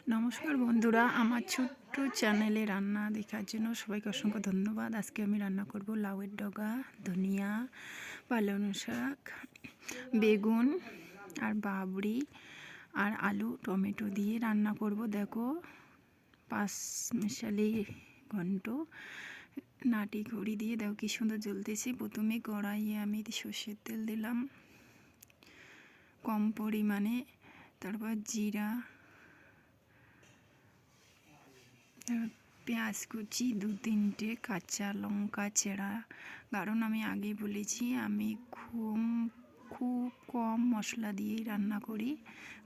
নমস্কার বন্ধুরা, আমার ছোট্ট চ্যানেলে রান্না দেখার জন্য সবাইকে অসংখ্য ধন্যবাদ। আজকে আমি রান্না করব লাউয়ের ডগা, ধনিয়া, পালং শাক, বেগুন আর বাবড়ি আর আলু টমেটো দিয়ে রান্না করব। দেখো, 5 মিশালি ঘন্ট নাটি খড়ি দিয়ে দেখো কি সুন্দর জ্বলতেছে। প্রথমে কড়াইয়ে আমি সর্ষের তেল দিলাম কম পরিমাণে, তারপর জিরা, পেঁয়াজ কুচি, 2-3টে কাঁচা লঙ্কা চেরা। কারণ আমি আগে বলেছি আমি খুব কম মশলা দিয়েই রান্না করি।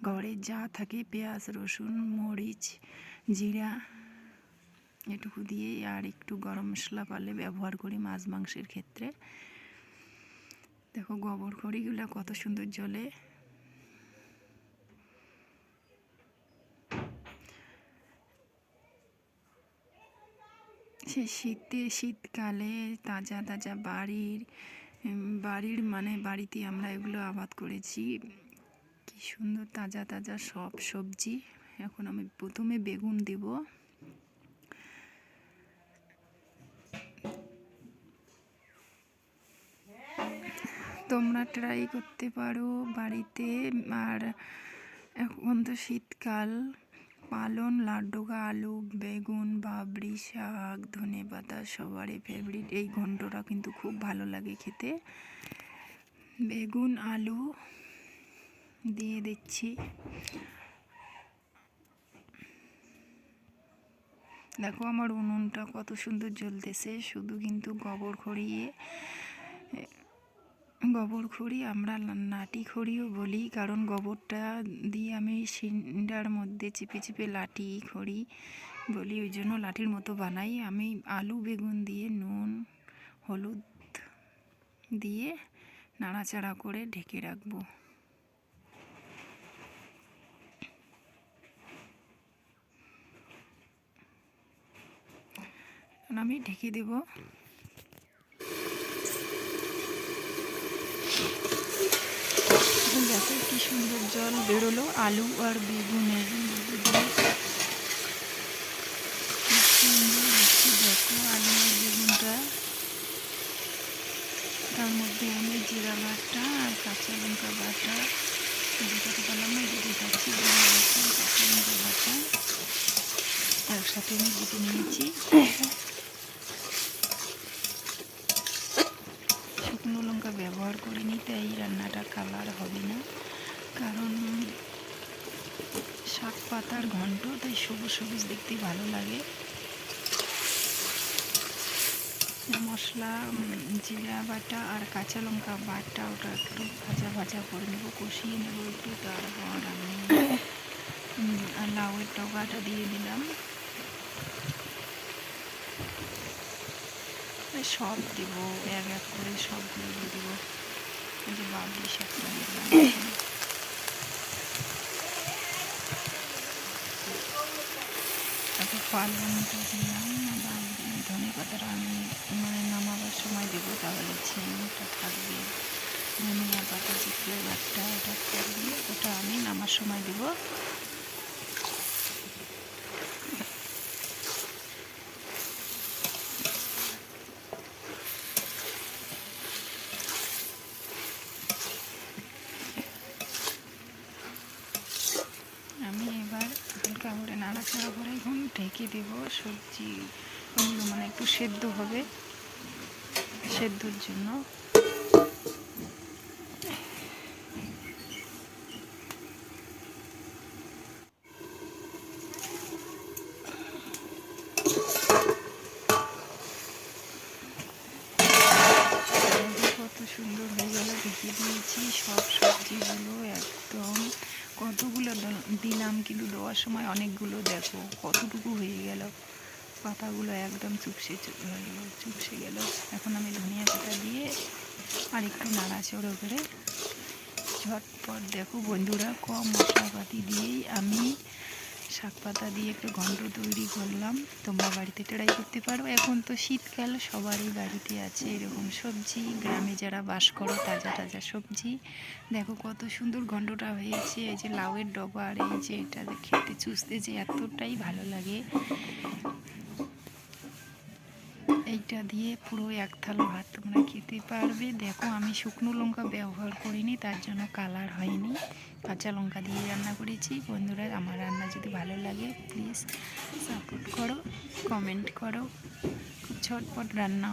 ঘরে যা থাকে পেঁয়াজ, রসুন, মরিচ, জিরা এটুকু দিয়ে, আর একটু গরম মশলা পারলে ব্যবহার করি মাছ মাংসের ক্ষেত্রে। দেখো গোবর খড়িগুলো কত সুন্দর জ্বলে। সে শীতকালে তাজা তাজা বাড়ির মানে বাড়িতে আমরা এগুলো আবাদ করেছি। কি সুন্দর তাজা তাজা সব সবজি। এখন আমি প্রথমে বেগুন দেব। তোমরা ট্রাই করতে পারো বাড়িতে। আর এখন তো শীতকাল, পালং, লাউডগা, আলু, বেগুন, বাবড়ি, শাক, ধনেপাতা সবারই ফেভারিট। এই ঘন্টটা কিন্তু খুব ভালো লাগে খেতে। বেগুন আলু দিয়ে দিচ্ছি। দেখো আমার উনুনটা কত সুন্দর জ্বলতেছে। শুধু কিন্তু গোবর খড়ি আমরা নাটি খড়িও বলি, কারণ গোবরটা দিয়ে আমি সিন্ডার মধ্যে চিপে চিপে লাঠি খড়ি বলি, ওই জন্য লাঠির মতো বানাই। আমি আলু বেগুন দিয়ে নুন হলুদ দিয়ে নাড়াচাড়া করে ঢেকে রাখবো। আমি ঢেকে দেব। দেখো কি সুন্দর জল বেরোলো আলু আর বেগুনের মধ্যে। দেখো আলু আর বেগুনটা, তার মধ্যে আমি জিরা বাটা আর কাঁচা লঙ্কা বাটা দেখাতে পারলাম না, এটা দেখাচ্ছি। জিরা বাটা, কাঁচা লঙ্কা বাটা একসাথে আমি বেটে নিয়েছি। শুকনো লঙ্কা ব্যবহার করিনি, তাই রান্নাটা কালার হবে না। কারণ শাক পাতার ঘন্ট, তাই সবুজ সবুজ দেখতে ভালো লাগে। মশলা জিরা বাটা আর কাঁচা লঙ্কা বাটা ওটা একটু ভাজা ভাজা করে নেব, কষিয়ে নেব একটু। তারপর আমি লাউয়ের ডগাটা দিয়ে দিলাম। সব দেব, এক এক করে সবগুলো দিয়ে দেবো। এই যে বাবলি শাকটা দিলাম, তারপর পালংটা দিলাম, ধনে পাতাটা আমি মানে নামাবার সময় দেবো, তাহলে ছেঁটা থাকবে। ধনিয়া পাতা যে ফ্লেভারটা ওটা থাকবে, ওটা আমি নামার সময় দেবো। আমি এবার হালকা করে নাড়াচাড়া করে এখন ঢেকে দেবো। সবজিগুলো মানে একটু সেদ্ধ হবে, সেদ্ধর জন্য। কত সুন্দর হয়ে গেল, ঢেকে দিয়েছি। সব সবজিগুলো একদম কতগুলো দিলাম, কিন্তু দেওয়ার সময় অনেকগুলো। দেখো কতটুকু হয়ে গেল, পাতাগুলো একদম চুপসে গেল। এখন আমি ধনিয়া পাতা দিয়ে আর একটু নাড়াচাড়া করে ঝটপট, দেখো বন্ধুরা, কম মশলাপাতি দিয়েই আমি শাক পাতা দিয়ে একটু ঘন্ট তৈরি করলাম। তোমরা বাড়িতে ট্রাই করতে পারো। এখন তো শীতকাল, সবারই বাড়িতে আছে এরকম সবজি, গ্রামে যারা বাস করো তাজা তাজা সবজি। দেখো কত সুন্দর ঘন্টটা হয়েছে। এই যে লাউয়ের ডগা আর এই যে এটা খেতে চুষতে যে এতটাই ভালো লাগে, এইটা দিয়ে পুরো এক থালা ভাত তোমরা খেতে পারবে। দেখো আমি শুকনো লঙ্কা ব্যবহার করিনি, তার জন্য কালার হয়নি, কাঁচা লঙ্কা দিয়ে রান্না করেছি। বন্ধুরা, আমার রান্না যদি ভালো লাগে প্লিজ সাপোর্ট করো, কমেন্ট করো। খুব ঝটপট রান্না।